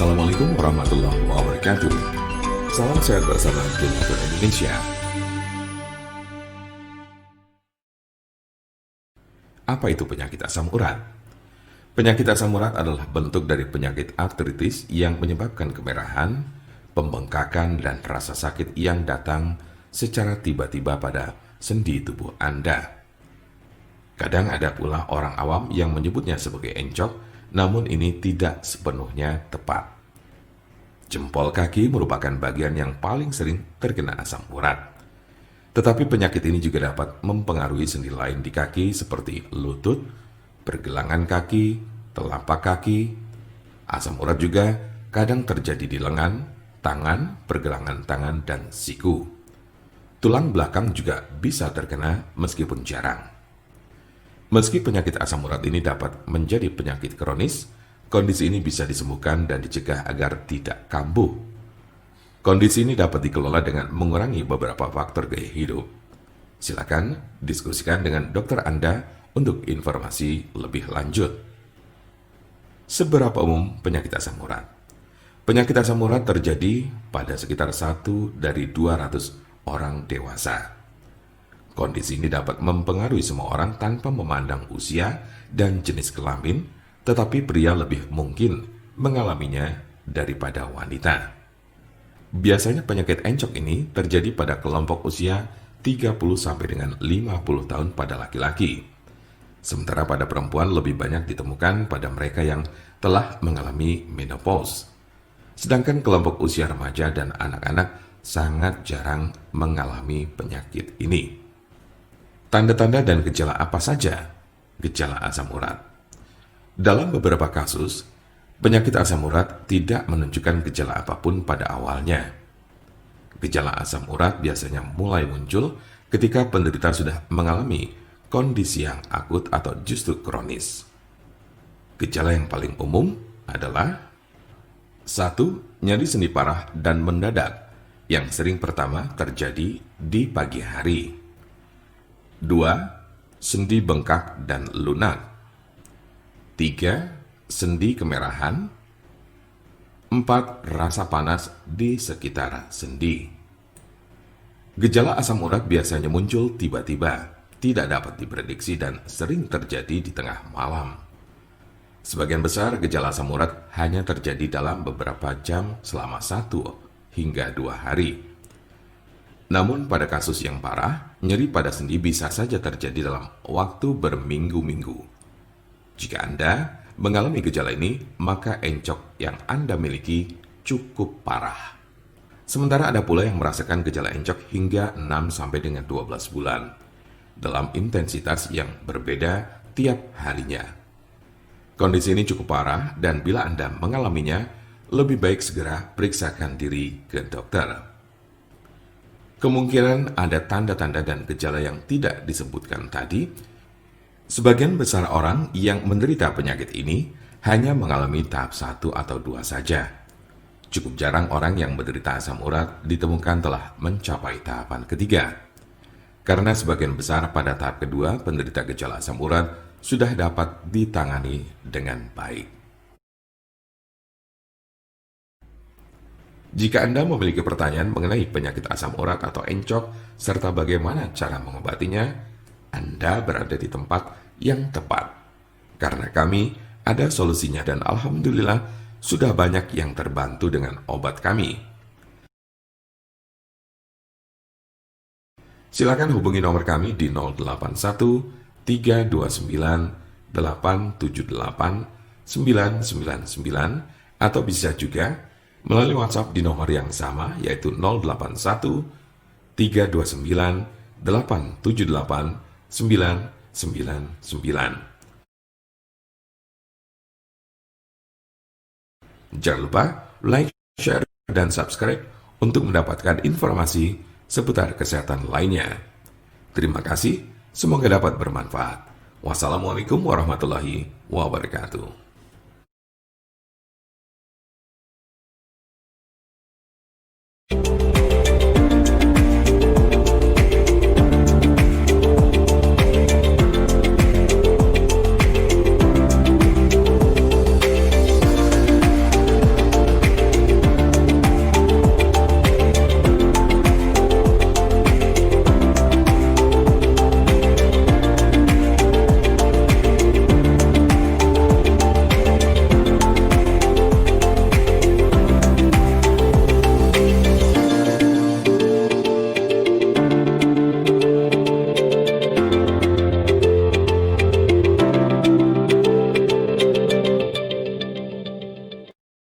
Assalamualaikum warahmatullahi wabarakatuh. Salam sehat bersama Donatur Indonesia. Apa itu penyakit asam urat? Penyakit asam urat adalah bentuk dari penyakit artritis yang menyebabkan kemerahan, pembengkakan, dan rasa sakit yang datang secara tiba-tiba pada sendi tubuh Anda. Kadang ada pula orang awam yang menyebutnya sebagai encok, namun ini tidak sepenuhnya tepat. Jempol kaki merupakan bagian yang paling sering terkena asam urat. Tetapi penyakit ini juga dapat mempengaruhi sendi lain di kaki seperti lutut, pergelangan kaki, telapak kaki. Asam urat juga kadang terjadi di lengan, tangan, pergelangan tangan, dan siku. Tulang belakang juga bisa terkena meskipun jarang. Meski penyakit asam urat ini dapat menjadi penyakit kronis, kondisi ini bisa disembuhkan dan dicegah agar tidak kambuh. Kondisi ini dapat dikelola dengan mengurangi beberapa faktor gaya hidup. Silakan diskusikan dengan dokter Anda untuk informasi lebih lanjut. Seberapa umum penyakit asam urat? Penyakit asam urat terjadi pada sekitar 1 dari 200 orang dewasa. Kondisi ini dapat mempengaruhi semua orang tanpa memandang usia dan jenis kelamin, tetapi pria lebih mungkin mengalaminya daripada wanita. Biasanya penyakit encok ini terjadi pada kelompok usia 30 sampai dengan 50 tahun pada laki-laki. Sementara pada perempuan lebih banyak ditemukan pada mereka yang telah mengalami menopause. Sedangkan kelompok usia remaja dan anak-anak sangat jarang mengalami penyakit ini. Tanda-tanda dan gejala apa saja gejala asam urat? Dalam beberapa kasus, penyakit asam urat tidak menunjukkan gejala apapun pada awalnya. Gejala asam urat biasanya mulai muncul ketika penderita sudah mengalami kondisi yang akut atau justru kronis. Gejala yang paling umum adalah 1. Nyeri sendi parah dan mendadak, yang sering pertama terjadi di pagi hari. 2. Sendi bengkak dan lunak. 3. Sendi kemerahan. 4. Rasa panas di sekitar sendi. Gejala asam urat biasanya muncul tiba-tiba, tidak dapat diprediksi dan sering terjadi di tengah malam. Sebagian besar gejala asam urat hanya terjadi dalam beberapa jam selama 1 hingga 2 hari. Namun pada kasus yang parah, nyeri pada sendi bisa saja terjadi dalam waktu berminggu-minggu. Jika Anda mengalami gejala ini, maka encok yang Anda miliki cukup parah. Sementara ada pula yang merasakan gejala encok hingga 6 sampai dengan 12 bulan, dalam intensitas yang berbeda tiap harinya. Kondisi ini cukup parah dan bila Anda mengalaminya, lebih baik segera periksakan diri ke dokter. Kemungkinan ada tanda-tanda dan gejala yang tidak disebutkan tadi. Sebagian besar orang yang menderita penyakit ini hanya mengalami tahap 1 atau 2 saja. Cukup jarang orang yang menderita asam urat ditemukan telah mencapai tahapan ketiga. Karena sebagian besar pada tahap kedua penderita gejala asam urat sudah dapat ditangani dengan baik. Jika Anda memiliki pertanyaan mengenai penyakit asam urat atau encok, serta bagaimana cara mengobatinya, Anda berada di tempat yang tepat. Karena kami ada solusinya dan alhamdulillah sudah banyak yang terbantu dengan obat kami. Silakan hubungi nomor kami di 081 329 878 999 atau bisa juga melalui WhatsApp di nomor yang sama, yaitu 081 329 878 999. Jangan lupa like, share, dan subscribe untuk mendapatkan informasi seputar kesehatan lainnya. Terima kasih, semoga dapat bermanfaat. Wassalamualaikum warahmatullahi wabarakatuh.